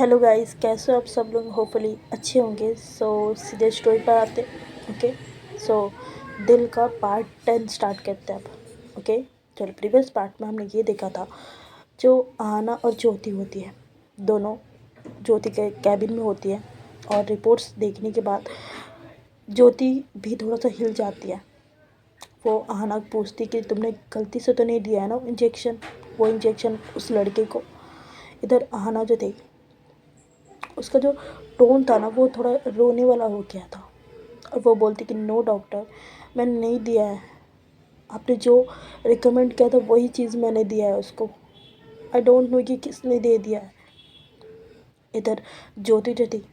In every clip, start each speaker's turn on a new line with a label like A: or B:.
A: Hello guys, कैसे हो आप सब लोग। होपफुली अच्छे होंगे। सीधे स्टोरी पर आते। ओके। सो दिल का पार्ट 10 स्टार्ट करते हैं अब। ओके। चलो, प्रीवियस पार्ट में हमने ये देखा था, जो आना और ज्योति होती है, दोनों ज्योति के कैबिन में होती है। और रिपोर्ट्स देखने के बाद ज्योति भी थोड़ा सा हिल जाती है। वो आना पूछती कि तुमने गलती से तो नहीं दिया है ना इंजेक्शन, वो इंजेक्शन उस लड़के को। इधर आना जो थी, उसका जो टोन था ना, वो थोड़ा रोने वाला हो गया था। और वो बोलती कि नो डॉक्टर, मैंने नहीं दिया है। आपने जो रिकमेंड किया था वही चीज़ मैंने दिया है उसको। आई डोंट नो कि किसने दे दिया है। इधर ज्योति जो थी,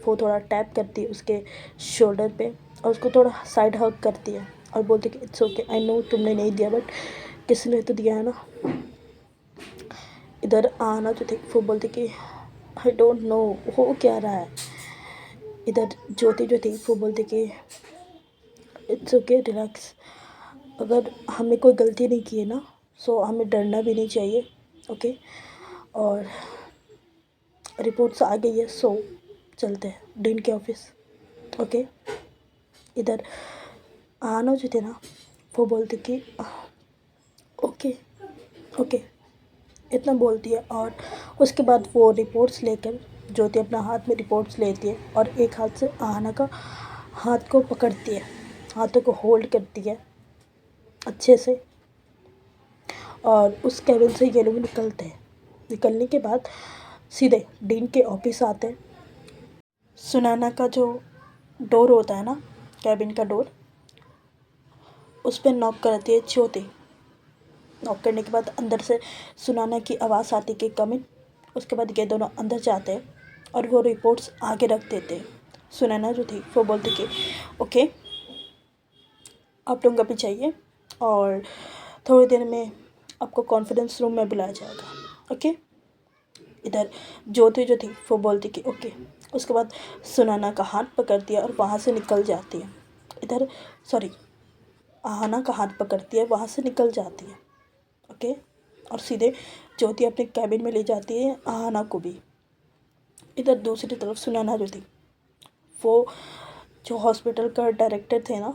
A: वो थोड़ा टैप करती है उसके शोल्डर पे और उसको थोड़ा साइड हग करती है और बोलती कि इट्स ओके, आई नो तुमने नहीं दिया, बट किसने तो दिया है ना। इधर आना जो थी, वो बोलती कि आई डोंट नो हो क्या रहा है। इधर ज्योति जो थी, वो बोलती कि इट्स ओके, रिलैक्स। अगर हमने कोई गलती नहीं की है ना, सो हमें डरना भी नहीं चाहिए। ओके। और रिपोर्ट्स आ गई है, सो चलते हैं डीन के ऑफिस। ओके। इधर आना जो थे ना, वो बोलती कि ओके ओके, इतना बोलती है। और उसके बाद वो रिपोर्ट्स लेकर ज्योति अपना हाथ में रिपोर्ट्स लेती है और एक हाथ से आहना का हाथ को पकड़ती है, हाथों को होल्ड करती है अच्छे से। और उस कैबिन से ये लोग निकलते हैं। निकलने के बाद सीधे डीन के ऑफिस आते हैं। सुनैना का जो डोर होता है ना, कैबिन का डोर, उस पर नॉक करती है ज्योति। नॉक करने के बाद अंदर से सुनैना की आवाज़ आती कि कम इन। उसके बाद ये दोनों अंदर जाते हैं और वो रिपोर्ट्स आगे रख देते हैं। सुनैना जो थी, वो बोलती कि ओके, आप लोग अभी चाहिए और थोड़ी देर में आपको कॉन्फ्रेंस रूम में बुलाया जाएगा। ओके। इधर ज्योति जो थी, वो बोलती कि ओके। उसके बाद सुनैना का हाथ पकड़ती है और वहाँ से निकल जाती है। इधर सॉरी, आहना का हाथ पकड़ती है, वहाँ से निकल जाती है। ओके। और सीधे ज्योति अपने कैबिन में ले जाती है आहना को भी। इधर दूसरी तरफ सुनैना जो थी, वो जो हॉस्पिटल का डायरेक्टर थे ना,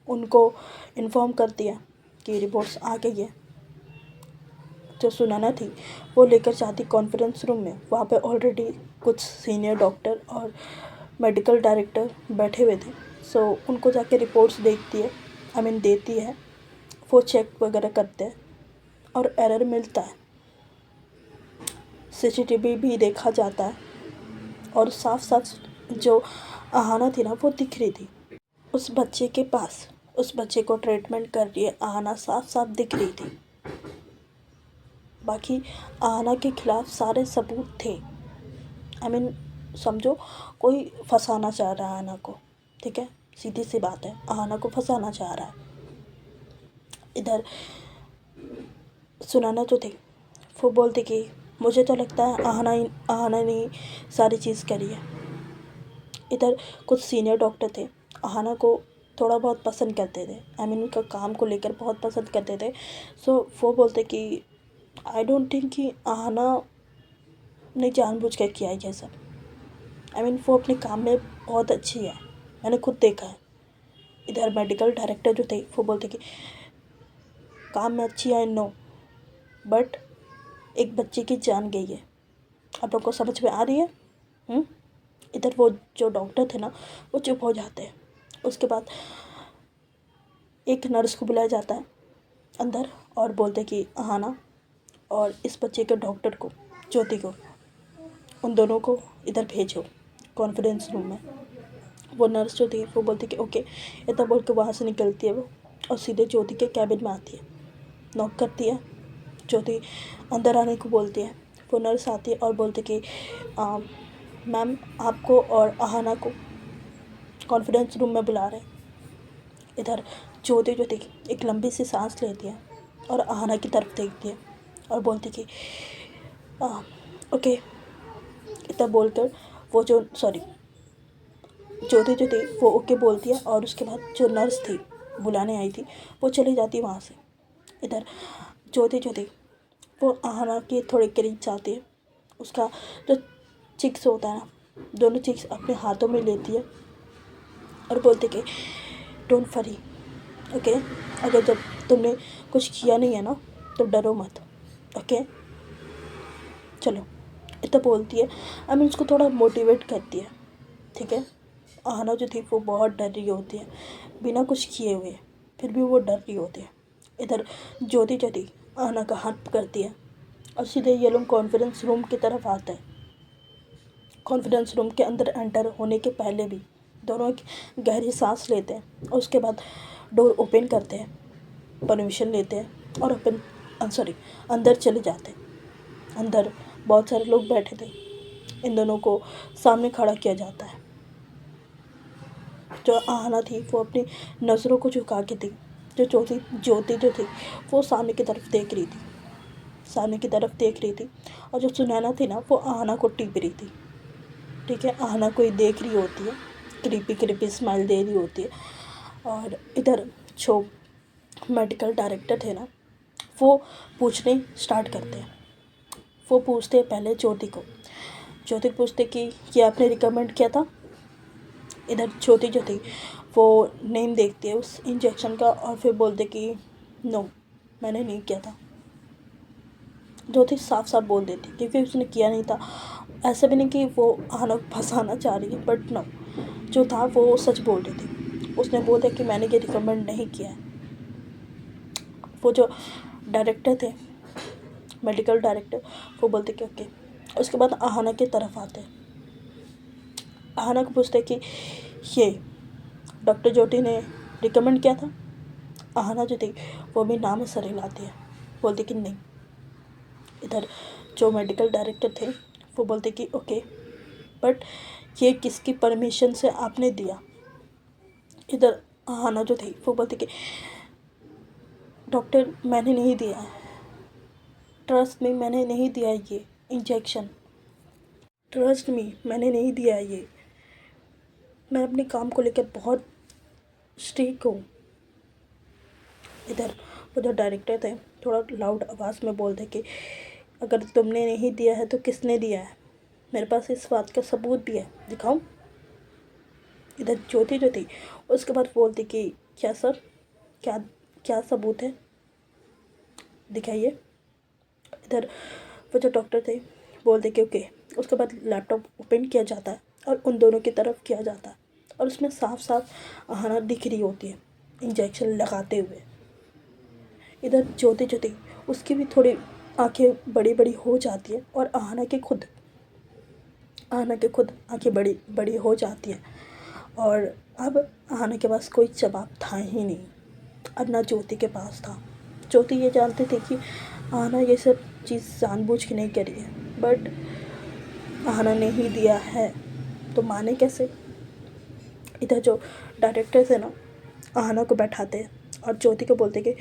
A: उनको इन्फॉर्म करती है कि रिपोर्ट्स आ गई है। जो सुनैना थी, वो लेकर जाती कॉन्फ्रेंस रूम में। वहाँ पे ऑलरेडी कुछ सीनियर डॉक्टर और मेडिकल डायरेक्टर बैठे हुए थे। सो उनको जाके रिपोर्ट्स देखती है, आई मीन देती है। वो चेक वगैरह करते हैं और एरर मिलता है। सीसीटीवी भी देखा जाता है और साफ साफ जो आहना थी ना, वो दिख रही थी उस बच्चे के पास। उस बच्चे को ट्रीटमेंट कर रही है आहना, साफ साफ दिख रही थी। बाकी आहना के खिलाफ सारे सबूत थे। आई मीन समझो, कोई फंसाना चाह रहा है आहना को। ठीक है, सीधी सी बात है, आहना को फंसाना चाह रहा है। इधर सुनैना जो थी, वो बोलती कि मुझे तो लगता है आहना ने सारी चीज़ करी है। इधर कुछ सीनियर डॉक्टर थे, आहना को थोड़ा बहुत पसंद करते थे, आई मीन उनका काम को लेकर बहुत पसंद करते थे। सो वो बोलते कि आई डोंट थिंक कि आहना ने जानबूझ कर किया है ये सब। आई मीन वो अपने काम में बहुत अच्छी है, मैंने खुद देखा है। इधर मेडिकल डायरेक्टर जो थे, वो बोलते कि काम में अच्छी है नो, बट एक बच्चे की जान गई है। आप लोग को समझ में आ रही है? इधर वो जो डॉक्टर थे ना, वो चुप हो जाते हैं। उसके बाद एक नर्स को बुलाया जाता है अंदर और बोलते कि आना और इस बच्चे के डॉक्टर को, ज्योति को, उन दोनों को इधर भेजो कॉन्फ्रेंस रूम में। वो नर्स जो थी, वो बोलती कि ओके। इतना बोल के वहाँ से निकलती है वो और सीधे ज्योति के कैबिन में आती है। नॉक करती है, ज्योति अंदर आने को बोलती है। वो नर्स आती है और बोलती कि मैम, आपको और आहना को कॉन्फ्रेंस रूम में बुला रहे हैं। इधर ज्योति जो थी, एक लंबी सी सांस लेती है और आहना की तरफ देखती है और बोलती कि ओके। इतना बोलकर वो जो सॉरी ज्योति जो थी, वो ओके बोलती है और उसके बाद जो नर्स थी बुलाने आई थी, वो चली जाती है वहाँ से। इधर ज्योति जो थी, वो आहना के थोड़े करीब जाती है। उसका जो चिक्स होता है ना, दोनों चिक्स अपने हाथों में लेती है और बोलती कि डोंट वरी, ओके, अगर जब तुमने कुछ किया नहीं है ना तो डरो मत, ओके, चलो, इतना बोलती है। आई मीन उसको थोड़ा मोटिवेट करती है, ठीक है। आहना जो थी वो बहुत डर रही होती है बिना कुछ किए हुए, फिर भी वो डर रही होती है। इधर ज्योति जो थी आहना का हाथ पकड़ती है और सीधे ये लोग कॉन्फ्रेंस रूम की तरफ आते हैं। कॉन्फ्रेंस रूम के अंदर एंटर होने के पहले भी दोनों एक गहरी सांस लेते हैं और उसके बाद डोर ओपन करते हैं, परमिशन लेते हैं और अंदर चले जाते हैं। अंदर बहुत सारे लोग बैठे थे, इन दोनों को सामने खड़ा किया जाता है। जो आहना थी वो अपनी नज़रों को झुका के थी, जो ज्योति जो थी वो सामने की तरफ देख रही थी और जो सुनैना थी ना वो आहना को टीप रही थी, ठीक है। आहना कोई देख रही होती है, क्रीपी स्माइल दे रही होती है। और इधर जो मेडिकल डायरेक्टर थे ना वो पूछने स्टार्ट करते हैं। वो पूछते हैं पहले ज्योति पूछते कि ये आपने रिकमेंड किया था। इधर ज्योति जो थी वो नेम देखती है उस इंजेक्शन का और फिर बोलते कि नो, मैंने नहीं किया था। ज्योति साफ साफ बोल देती क्योंकि उसने किया नहीं था। ऐसा भी नहीं कि वो आहना को फंसाना चाह रही है, बट नो, जो था वो सच बोल रही थी। उसने बोला कि मैंने ये रिकमेंड नहीं किया है। वो जो डायरेक्टर थे, मेडिकल डायरेक्टर, वो बोलते कि ओके। उसके बाद आहना की तरफ आते हैं। आहना को पूछते कि ये डॉक्टर ज्योति ने रिकमेंड किया था। आहना जो थी वो भी नाम सर हिलाती है, बोलती कि नहीं। इधर जो मेडिकल डायरेक्टर थे वो बोलते कि ओके, बट ये किसकी परमिशन से आपने दिया। इधर आहना जो थी वो बोलती कि डॉक्टर मैंने नहीं दिया है, ट्रस्ट मी, मैंने नहीं दिया ये इंजेक्शन, ट्रस्ट मी, मैंने नहीं दिया ये। मैं अपने काम को लेकर बहुत स्ट्रिक्ट हूँ। इधर वो जो डायरेक्टर थे थोड़ा लाउड आवाज़ में बोलते कि अगर तुमने नहीं दिया है तो किसने दिया है, मेरे पास इस बात का सबूत भी है, दिखाऊं। इधर ज्योति जो थी उसके बाद बोलती कि क्या सर, क्या क्या सबूत है, दिखाइए। इधर वो जो डॉक्टर थे बोलते कि ओके। उसके बाद लैपटॉप ओपन किया जाता है और उन दोनों की तरफ किया जाता है और उसमें साफ साफ आहना दिख रही होती है इंजेक्शन लगाते हुए। इधर ज्योति जो थी उसकी भी थोड़ी आंखें बड़ी बड़ी हो जाती है और आहना के खुद आंखें बड़ी बड़ी हो जाती हैं। और अब आहना के पास कोई जवाब था ही नहीं, अब ना ज्योति के पास था। ज्योति ये जानती थी कि आहना ये सब चीज़ जानबूझ के नहीं करी है, बट आहना ने ही दिया है तो माने कैसे। इधर जो डायरेक्टर थे ना आहना को बैठाते हैं और ज्योति को बोलते कि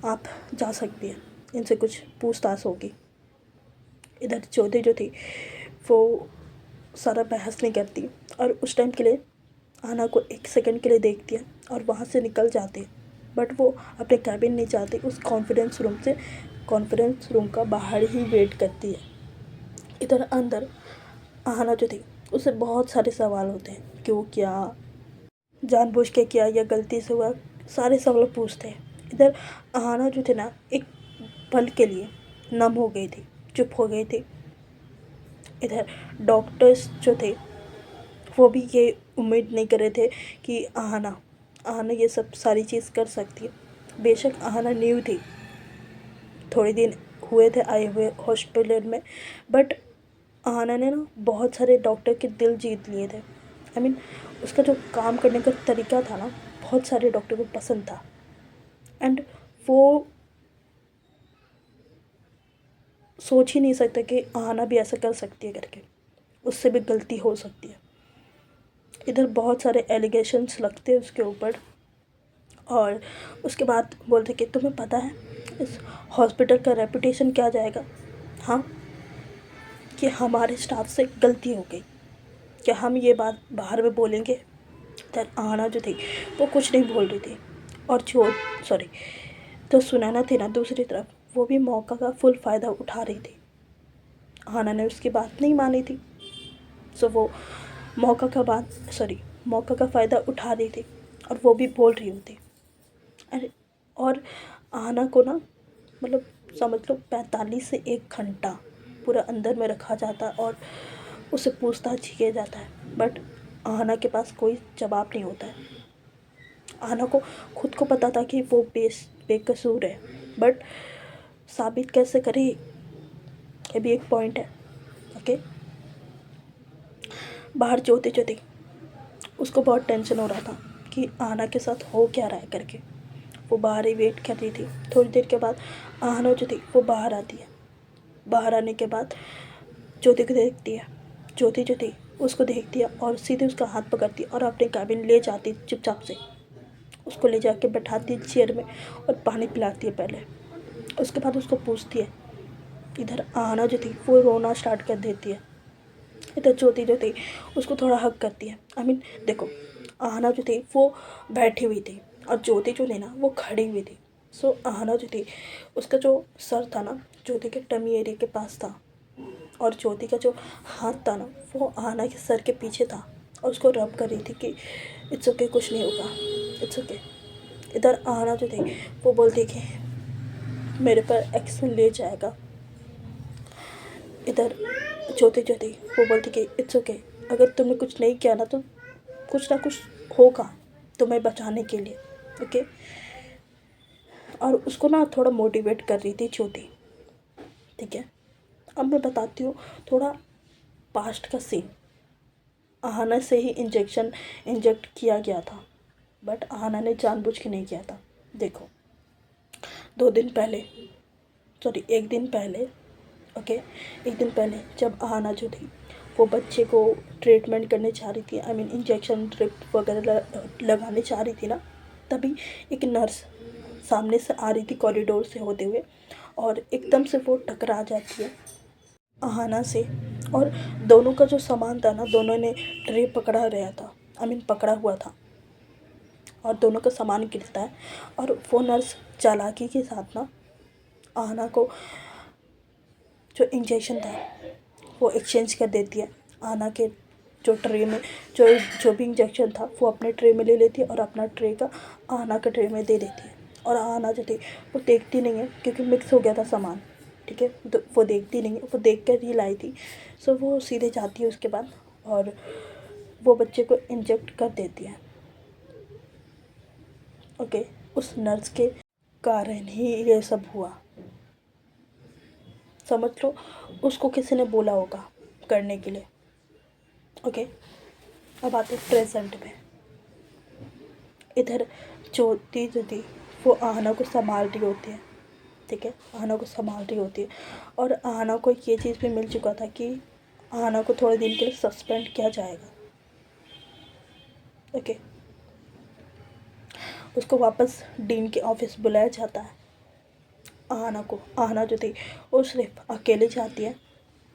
A: आप जा सकती हैं, इनसे कुछ पूछताछ होगी। इधर ज्योति जो थी वो सारा बहस नहीं करती और उस टाइम के लिए आहना को 1 सेकंड के लिए देखती है और वहाँ से निकल जाती है। बट वो अपने कैबिन नहीं जाती, उस कॉन्फ्रेंस रूम का बाहर ही वेट करती है। इधर अंदर आहना जो थी उससे बहुत सारे सवाल होते हैं, क्यों किया, जानबूझ के किया या गलती से हुआ, सारे सवाल पूछते हैं। इधर आहना जो थे ना एक पल के लिए नम हो गई थी, चुप हो गई थी। इधर डॉक्टर्स जो थे वो भी ये उम्मीद नहीं कर रहे थे कि आहना ये सब सारी चीज़ कर सकती है। बेशक आहना न्यू थी, थोड़े दिन हुए थे आए हुए हॉस्पिटल में, बट आहना ने ना बहुत सारे डॉक्टर के दिल जीत लिए थे। आई मीन उसका जो काम करने का तरीका था ना बहुत सारे डॉक्टर को पसंद था। एंड वो सोच ही नहीं सकता कि आहना भी ऐसा कर सकती है करके, उससे भी गलती हो सकती है। इधर बहुत सारे एलिगेशंस लगते हैं उसके ऊपर और उसके बाद बोलते कि तुम्हें पता है इस हॉस्पिटल का रेपुटेशन क्या जाएगा, हाँ, कि हमारे स्टाफ से गलती हो गई, क्या हम ये बात बाहर में बोलेंगे। इधर आहना जो थी वो कुछ नहीं बोल रही थी और तो सुनैना थी ना दूसरी तरफ, वो भी मौका का फुल फ़ायदा उठा रही थी। आहना ने उसकी बात नहीं मानी थी। सो वो मौका का फ़ायदा उठा रही थी और वो भी बोल रही होती। अरे, और आहना को ना मतलब समझ लो 45 से 1 घंटा पूरा अंदर में रखा जाता और उसे पूछताछ किया जाता है, बट आहना के पास कोई जवाब नहीं होता है। आहना को खुद को पता था कि वो बेकसूर है, बट साबित कैसे करे, ये भी एक पॉइंट है। ओके, बाहर जोते उसको बहुत टेंशन हो रहा था कि आहना के साथ हो क्या रहा है करके। वो बाहर ही वेट कर रही थी। थोड़ी देर के बाद आहना जो थी वो बाहर आती है। बाहर आने के बाद ज्योति को देखती है। ज्योति जो थी उसको देखती है और सीधे उसका हाथ पकड़ती है और अपने कैबिन ले जाती है चुपचाप से। उसको ले जाके बैठाती है चेयर में और पानी पिलाती है पहले। उसके बाद उसको पूछती है। इधर आहना जो थी वो रोना स्टार्ट कर देती है। इधर ज्योति जो थी उसको थोड़ा हक करती है। देखो, आहना जो थी वो बैठी हुई थी और ज्योति जो थी ना वो खड़ी हुई थी। सो आहना जो थी उसका जो सर था ना ज्योति के टमी एरिया के पास था और ज्योति का जो हाथ था ना वो आहना के सर के पीछे था और उसको रब कर रही थी कि इट्स ओके, कुछ नहीं होगा, इट्स ओके। इधर आहना जो थी वो बोलती कि मेरे पर एक्शन ले जाएगा। इधर ज्योति जो थी वो बोलती कि इट्स ओके, अगर तुमने कुछ नहीं किया ना तो कुछ ना कुछ होगा तुम्हें बचाने के लिए। ओके, और उसको ना थोड़ा मोटिवेट कर रही थी ज्योति। ठीक है, अब मैं बताती हूँ थोड़ा पास्ट का सीन। आहना से ही इंजेक्ट किया गया था, बट आहना ने जानबूझ के नहीं किया था। देखो, 2 दिन पहले, सॉरी 1 दिन पहले, ओके, 1 दिन पहले जब आहना जो थी वो बच्चे को ट्रीटमेंट करने चाह रही थी, इंजेक्शन ड्रिप वगैरह लगाने चाह रही थी ना, तभी एक नर्स सामने से आ रही थी कॉरिडोर से होते हुए और एकदम से वो टकरा जाती है आहना से। और दोनों का जो सामान था ना, दोनों ने ट्रे पकड़ा हुआ था और दोनों का सामान गिरता है और वो नर्स चालाकी के साथ ना आहना को जो इंजेक्शन था वो एक्सचेंज कर देती है। आहना के जो ट्रे में जो भी इंजेक्शन था वो अपने ट्रे में ले लेती है और अपना ट्रे का आहना के ट्रे में दे देती है। और आहना जो थी वो देखती नहीं है क्योंकि मिक्स हो गया था सामान। ठीक है, तो वो देखती नहीं है, वो देख कर ही लाई थी। सो वो सीधे जाती है उसके बाद और वो बच्चे को इंजेक्ट कर देती है। ओके, उस नर्स के कारण ही ये सब हुआ, समझ लो। उसको किसी ने बोला होगा करने के लिए। ओके, अब आते प्रेजेंट में। इधर ज्योति जो थी वो आहना को संभाल रही होती है। ठीक है, आहना को संभाल रही होती है और आहना को ये चीज़ भी मिल चुका था कि आहना को थोड़े दिन के लिए सस्पेंड किया जाएगा। ओके, उसको वापस डीन के ऑफिस बुलाया जाता है। आहना जो थी वो सिर्फ अकेले जाती है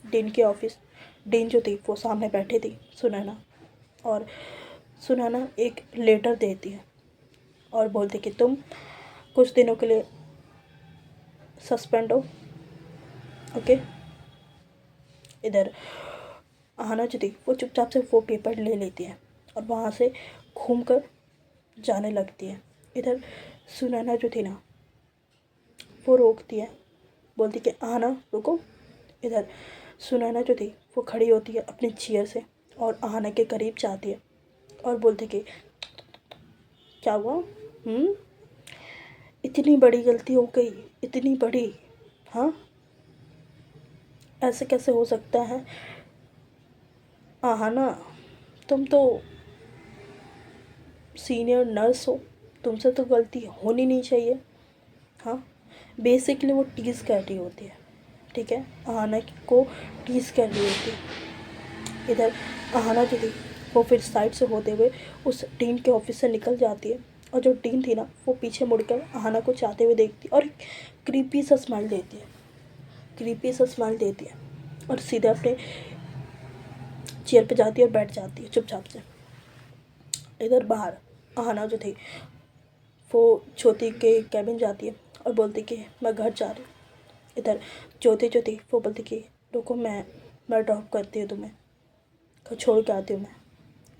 A: डीन के ऑफिस। डीन जो थी वो सामने बैठी थी सुनैना, और सुनैना एक लेटर देती है और बोलती कि तुम कुछ दिनों के लिए सस्पेंड हो। ओके, इधर आहना जो थी वो चुपचाप से वो पेपर ले लेती है और वहाँ से घूम कर जाने लगती है। इधर सुनैना जो थी ना वो रोकती है, बोलती कि आहना रुको। इधर सुनैना जो थी वो खड़ी होती है अपनी चेयर से और आहना के करीब जाती है और बोलती कि क्या हुआ, इतनी बड़ी गलती हो गई, इतनी बड़ी, हाँ, ऐसे कैसे हो सकता है आहना, तुम तो सीनियर नर्स हो, तुमसे तो गलती होनी नहीं चाहिए। हाँ, बेसिकली वो टीज़ कर रही होती है। ठीक है, आहना को टीज़ कर रही होती है। इधर आहना जो थी वो फिर साइड से होते हुए उस डीन के ऑफिस से निकल जाती है और जो डीन थी ना वो पीछे मुड़कर आहना को चाहते हुए देखती और क्रीपी सा स्माइल देती है और सीधे अपने चेयर पे जाती है और बैठ जाती है चुपचाप से। इधर बाहर आहना जो थी वो ज्योति के कैबिन जाती है और बोलती कि मैं घर जा रही हूँ। इधर ज्योति जो थी वो बोलती कि रुको, मैं ड्रॉप करती हूँ तुम्हें वो छोड़ के आती हूँ मैं।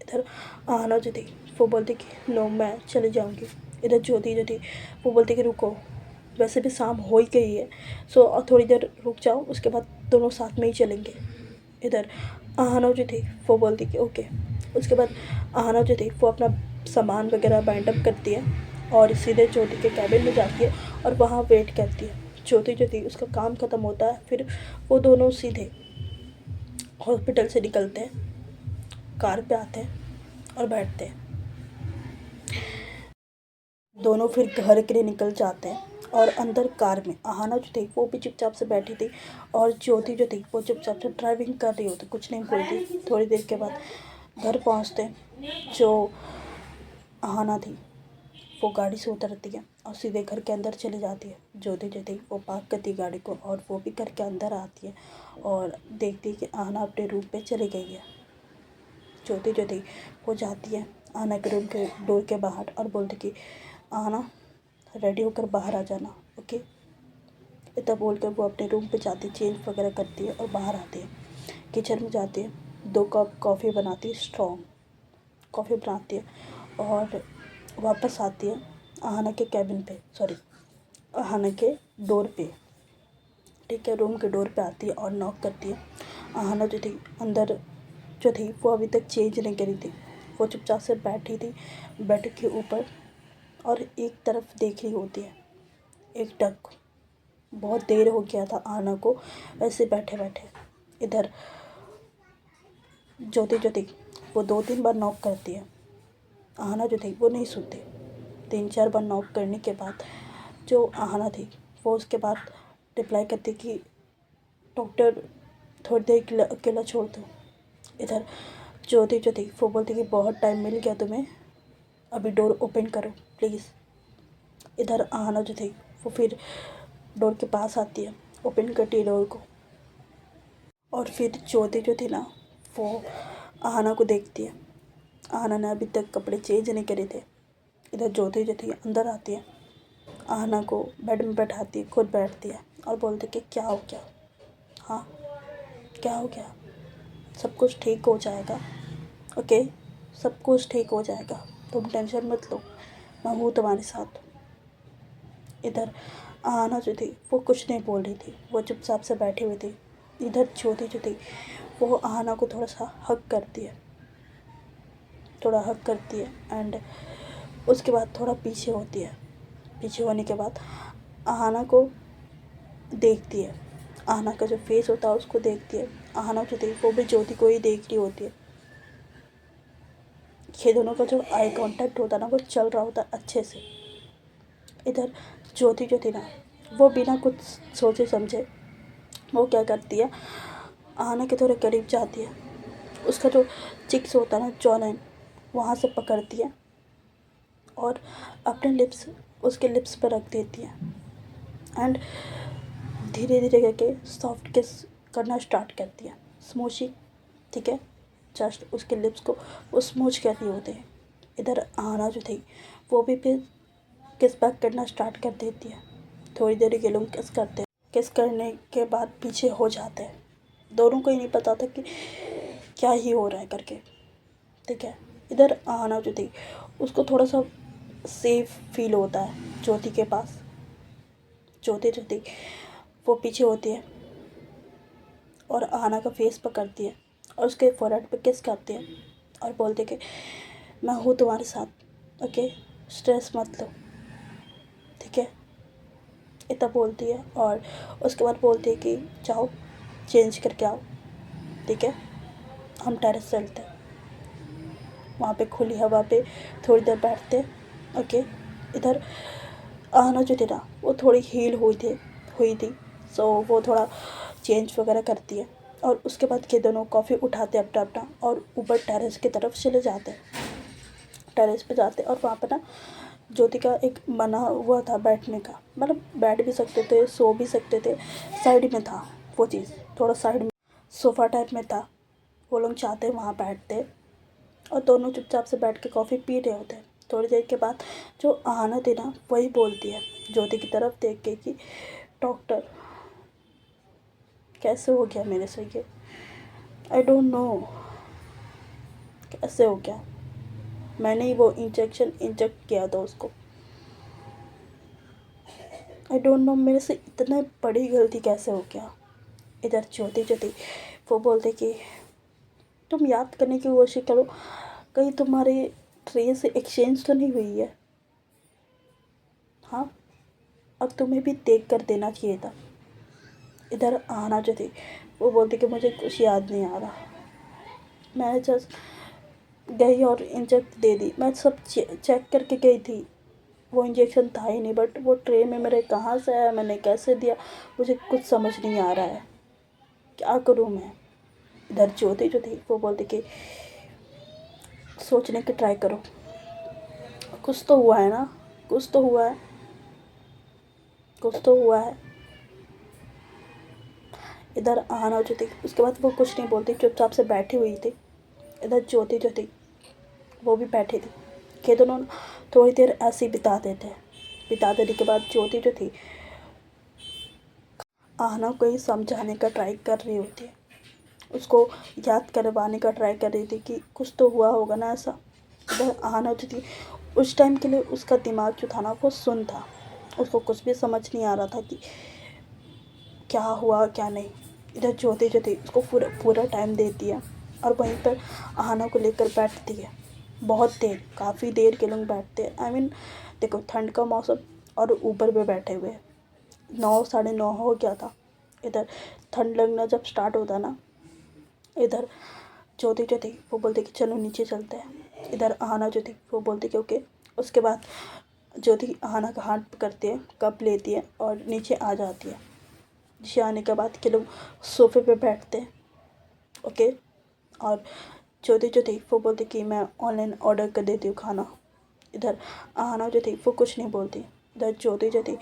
A: इधर आना जो थी वो बोलती कि नो मैं चले जाऊँगी। इधर ज्योति जो थी वो बोलती कि रुको, वैसे भी शाम हो ही गई है, सो और थोड़ी देर रुक जाओ, उसके बाद दोनों साथ में ही चलेंगे। इधर आहना जो थी वो बोलती कि ओके। उसके बाद आहना जो थी वो अपना सामान वगैरह बाइंड अप करती है और सीधे ज्योति के कैबिन में जाती है और वहाँ वेट करती है। ज्योति जो थी उसका काम ख़त्म होता है, फिर वो दोनों सीधे हॉस्पिटल से निकलते हैं, कार पे आते हैं और बैठते हैं। दोनों फिर घर के लिए निकल जाते हैं और अंदर कार में आहना जो थी वो भी चुपचाप से बैठी थी और ज्योति जो थी वो चुपचाप से ड्राइविंग कर रही होती, कुछ नहीं बोलती। थोड़ी देर के बाद घर पहुंचते हैं। जो आहना थी वो गाड़ी से उतरती है और सीधे घर के अंदर चली जाती है। ज्योति जो थी वो पार्क करती है गाड़ी को और वो भी घर के अंदर आती है और देखती है कि आहना अपने रूम पे चली गई है। ज्योति जो थी वो जाती है आहना के रूम के डोर के बाहर और बोलती कि आहना रेडी होकर बाहर आ जाना, ओके। इतना बोल कर वो अपने रूम पे जाती है, चेंज वगैरह करती है और बाहर आती है। किचन में जाती है, 2 कप कॉफ़ी बनाती है, स्ट्रॉन्ग कॉफ़ी बनाती है और वापस आती है आहना के कैबिन पे, सॉरी आहना के डोर पे, ठीक है। रूम के डोर पे आती है और नॉक करती है। आहना जो थी अंदर जो थी वो अभी तक चेंज नहीं करी थी, वो चुपचाप से बैठी थी बेड के ऊपर और एक तरफ देख रही होती है, एक टक। बहुत देर हो गया था आहना को ऐसे बैठे बैठे। इधर ज्योति जो थी वो 2-3 बार नॉक करती है। आहना जो थी वो नहीं सुनती। 3-4 बार नॉक करने के बाद जो आहना थी वो उसके बाद रिप्लाई करती कि डॉक्टर थोड़ी देर के लिए अकेला छोड़ दो। इधर ज्योति जो थी वो बोलती कि बहुत टाइम मिल गया तुम्हें, अभी डोर ओपन करो प्लीज़। इधर आहना जो थी वो फिर डोर के पास आती है, ओपन करती है डोर को और फिर ज्योति जो थी ना वो आहना को देखती है। आहना ने अभी तक कपड़े चेंज नहीं करे थे। इधर ज्योति जो थी अंदर आती है, आहना को बेड में बैठाती है, खुद बैठती है और बोलती कि क्या हो गया, हाँ क्या हो गया, सब कुछ ठीक हो जाएगा, ओके सब कुछ ठीक हो जाएगा, तुम टेंशन मत लो, मैं हूँ तुम्हारे साथ। इधर आहना जो थी वो कुछ नहीं बोल रही थी, वो चुपचाप से बैठी हुई थी। इधर ज्योति जो थी वो आहना को थोड़ा सा हक करती है, थोड़ा हक करती है एंड उसके बाद थोड़ा पीछे होती है। पीछे होने के बाद आहना को देखती है, आहना का जो फेस होता है उसको देखती है। आहना जो थी वो भी ज्योति को ही देख रही होती है। ये दोनों का जो आई कांटेक्ट होता है ना वो चल रहा होता है अच्छे से। इधर ज्योति जो थी ना वो बिना कुछ सोचे समझे वो क्या करती है, आहना के थोड़े करीब जाती है, उसका जो चिक्स होता है ना जॉ लाइन वहाँ से पकड़ती है और अपने लिप्स उसके लिप्स पर रख देती है एंड धीरे धीरे करके सॉफ्ट किस करना स्टार्ट करती है, स्मूशिंग, ठीक है। जस्ट उसके लिप्स को वो स्मूच कर रही होते हैं। इधर आहना जो थी वो भी फिर किस बैक करना स्टार्ट कर देती है। थोड़ी देर ये लोग किस करते हैं, किस करने के बाद पीछे हो जाते हैं। दोनों को ही नहीं पता था कि क्या ही हो रहा है करके, ठीक है। इधर आहना जो थी उसको थोड़ा सा सेफ फील होता है ज्योति के पास। ज्योति जो थी वो पीछे होती है और आहना का फेस पकड़ती है और उसके फोrehead पे किस करती है और बोलती कि मैं हूँ तुम्हारे साथ, ओके स्ट्रेस मत लो, ठीक है। इतना बोलती है और उसके बाद बोलती है कि जाओ चेंज करके आओ, ठीक है, हम टेरेस चलते हैं, वहाँ पे खुली हवा पे थोड़ी देर बैठते हैं, ओके। इधर आहना जो थी ना वो थोड़ी हील हुई थी सो वो थोड़ा चेंज वगैरह करती है और उसके बाद ये दोनों कॉफ़ी उठाते अपना अपना और ऊपर टेरेस की तरफ चले जाते हैं। टेरेस पे जाते और वहाँ पर ना ज्योति का एक बना हुआ था बैठने का, मतलब बैठ भी सकते थे, सो भी सकते थे, साइड में था वो चीज़, थोड़ा साइड में सोफ़ा टाइप में था। वो लोग चाहते वहाँ बैठते और दोनों चुपचाप से बैठ के कॉफ़ी पी रहे होते। थोड़ी देर के बाद जो आहना थी ना वही बोलती है ज्योति की तरफ देख के कि डॉक्टर कैसे हो गया मेरे से ये, आई डोंट नो ऐसे हो गया। मैंने ही वो इंजेक्शन इंजेक्ट किया था उसको। आई डोंट नो मेरे से इतना बड़ी गलती कैसे हो गया। इधर ज्योति जो थी वो बोलते कि तुम याद करने की कोशिश करो, कहीं तुम्हारे ट्रेन से एक्सचेंज तो नहीं हुई है। हाँ, अब तुम्हें भी देख कर देना चाहिए था। इधर आना जो थी वो बोलती कि मुझे कुछ याद नहीं आ रहा। मैंने जस्ट गई और इंजेक्ट दे दी। मैं सब चेक करके गई थी, वो इंजेक्शन था ही नहीं। बट वो ट्रे में मेरे कहाँ से आया, मैंने कैसे दिया, मुझे कुछ समझ नहीं आ रहा है। क्या करूँ मैं। इधर ज्योति जो थी वो बोलती कि सोचने की ट्राई करो, कुछ तो हुआ है ना, कुछ तो हुआ है, कुछ तो हुआ है। इधर आना जो थी उसके बाद वो कुछ नहीं बोलती, चुपचाप से बैठी हुई थी। इधर ज्योति जो थी वो भी बैठी थी कि दोनों थोड़ी देर ऐसे ही बिता देते। बिता देने के बाद ज्योति जो थी आहना को ही समझाने का ट्राई कर रही होती है, उसको याद करवाने का ट्राई कर रही थी कि कुछ तो हुआ होगा ना ऐसा। इधर आहना जो थी उस टाइम के लिए उसका दिमाग जो था ना वो सुन था, उसको कुछ भी समझ नहीं आ रहा था कि क्या हुआ क्या नहीं। इधर ज्योति जो थी उसको पूरा पूरा टाइम देती है और वहीं पर आहना को लेकर बैठती है। बहुत देर, काफ़ी देर के लोग बैठते हैं। आई मीन देखो ठंड का मौसम और ऊपर पे बैठे हुए 9 साढ़े 9 हो गया था। इधर ठंड लगना जब स्टार्ट होता ना, इधर ज्योति जो थी वो बोलती कि चलो नीचे चलते हैं। इधर आहना जो थी वो बोलती कि ओके। उसके बाद ज्योति आहना का हाथ पकड़ती है, कप लेती है और नीचे आ जाती है। नीचे आने के बाद के लोग सोफे पे बैठते हैं, ओके। और ज्योति जो थी वो बोलती कि मैं ऑनलाइन ऑर्डर कर देती हूँ खाना। इधर आहना जो थी वो कुछ नहीं बोलती। इधर ज्योति जो थी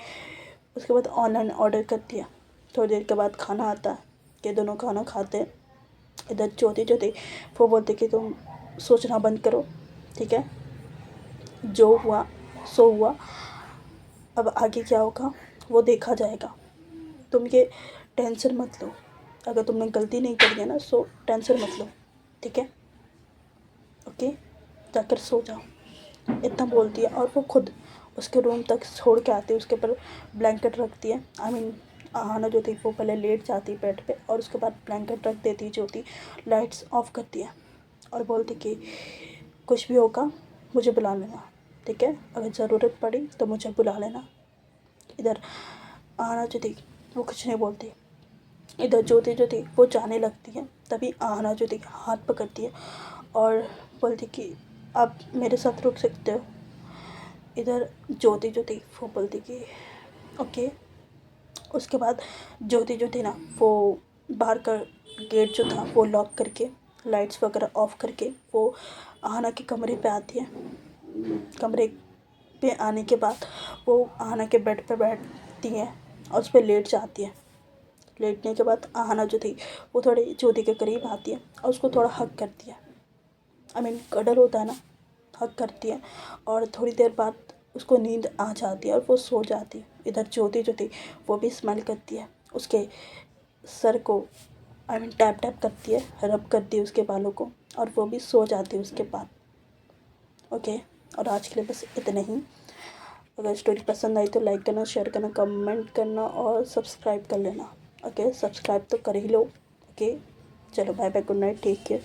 A: उसके बाद ऑनलाइन ऑर्डर करती है। थोड़ी देर के बाद खाना आता है कि दोनों खाना खाते हैं। इधर ज्योति जो थी वो बोलती कि तुम सोचना बंद करो, ठीक है, जो हुआ सो हुआ, अब आगे क्या होगा वो देखा जाएगा। तुम ये टेंशन मत लो, अगर तुमने गलती नहीं करी है ना सो टेंशन मत लो, ठीक है, ओके, जाकर सो जाओ। इतना बोलती है और वो खुद उसके रूम तक छोड़ के आती है, उसके ऊपर ब्लैंकेट रखती है। आई मीन आहना जो थी वो पहले लेट जाती है बेड पे और उसके बाद ब्लैंकेट रख देती है ज्योति, लाइट्स ऑफ करती है और बोलती कि कुछ भी होगा मुझे बुला लेना, ठीक है, अगर ज़रूरत पड़ी तो मुझे बुला लेना। इधर आहना जो थी वो कुछ नहीं बोलती। इधर ज्योति जो थी वो जाने लगती है, तभी आहना जो थी हाथ पकड़ती है और बोलती कि आप मेरे साथ रुक सकते हो। इधर ज्योति जो थी वो बोलती कि ओके। उसके बाद ज्योति जो थी ना वो बाहर का गेट जो था वो लॉक करके लाइट्स वगैरह ऑफ करके वो आहना के कमरे पे आती है। कमरे पे आने के बाद वो आहना के बेड पे बैठती है और उस पर लेट जाती है। लेटने के बाद आहना जो थी वो थोड़ी ज्योति के करीब आती है और उसको थोड़ा हग करती है। आई मीन कडल होता है ना, हग करती है और थोड़ी देर बाद उसको नींद आ जाती है और वो सो जाती है। इधर ज्योति जो थी वो भी स्माइल करती है, उसके सर को आई मीन टैप टैप करती है, रब करती है उसके बालों को और वो भी सो जाती है उसके बाद, ओके। और आज के लिए बस इतने ही। अगर स्टोरी पसंद आई तो लाइक करना, शेयर करना, कमेंट करना और सब्सक्राइब कर लेना, ओके। सब्सक्राइब तो कर ही लो, ओके। चलो bye bye, good night, take care.